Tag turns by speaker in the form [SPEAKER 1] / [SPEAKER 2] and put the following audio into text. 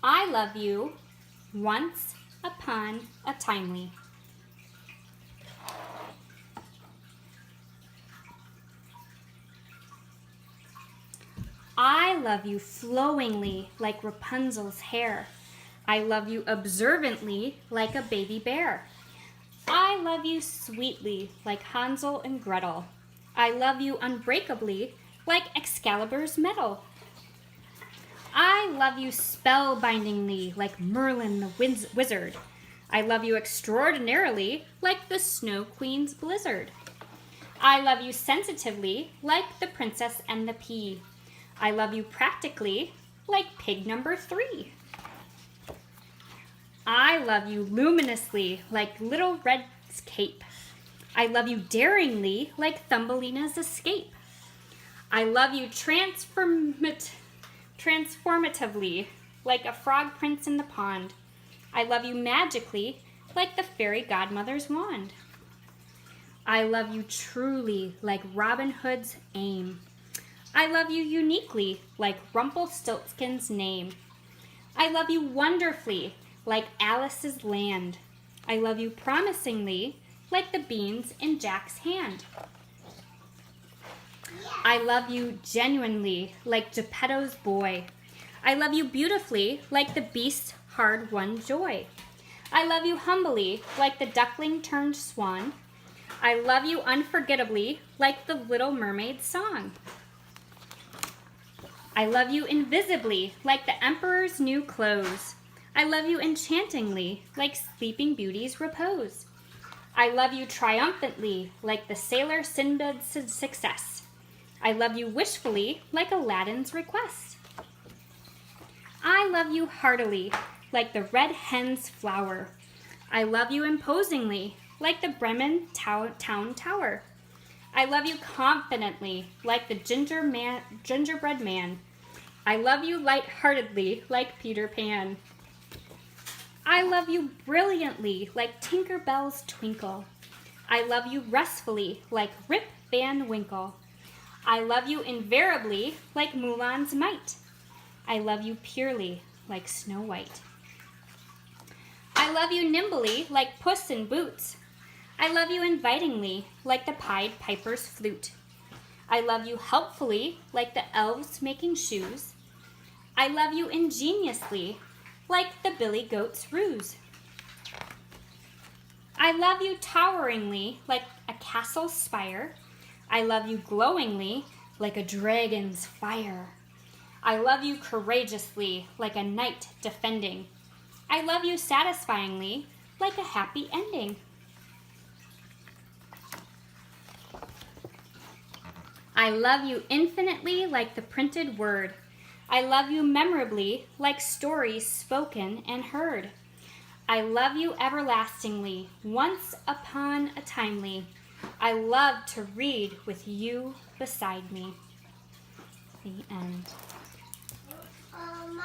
[SPEAKER 1] I love you once upon a timely. I love you flowingly like Rapunzel's hair. I love you observantly like a baby bear. I love you sweetly like Hansel and Gretel. I love you unbreakably like Excalibur's metal. I love you spellbindingly like Merlin the wizard. I love you extraordinarily like the Snow Queen's blizzard. I love you sensitively like the Princess and the Pea. I love you practically like pig number 3. I love you luminously like Little Red's cape. I love you daringly like Thumbelina's escape. I love you transformatively like a frog prince in the pond. I love you magically like the fairy godmother's wand. I love you truly like Robin Hood's aim. I love you uniquely like Rumpelstiltskin's name. I love you wonderfully like Alice's land. I love you promisingly like the beans in Jack's hand. I love you genuinely like Geppetto's boy. I love you beautifully like the beast's hard-won joy. I love you humbly like the duckling turned swan. I love you unforgettably like the Little Mermaid's song. I love you invisibly like the emperor's new clothes. I love you enchantingly like Sleeping Beauty's repose. I love you triumphantly like the sailor Sinbad's success. I love you wishfully like Aladdin's request. I love you heartily like the red hen's flower. I love you imposingly like the Bremen town tower. I love you confidently like the gingerbread man. I love you lightheartedly like Peter Pan. I love you brilliantly like Tinker Bell's twinkle. I love you restfully like Rip Van Winkle. I love you invariably like Mulan's might. I love you purely like Snow White. I love you nimbly like Puss in Boots. I love you invitingly like the Pied Piper's flute. I love you helpfully like the elves making shoes. I love you ingeniously like the billy goat's ruse. I love you toweringly like a castle's spire. I love you glowingly like a dragon's fire. I love you courageously like a knight defending. I love you satisfyingly like a happy ending. I love you infinitely like the printed word. I love you memorably like stories spoken and heard. I love you everlastingly, once upon a timely. I love to read with you beside me. The end.
[SPEAKER 2] Mama?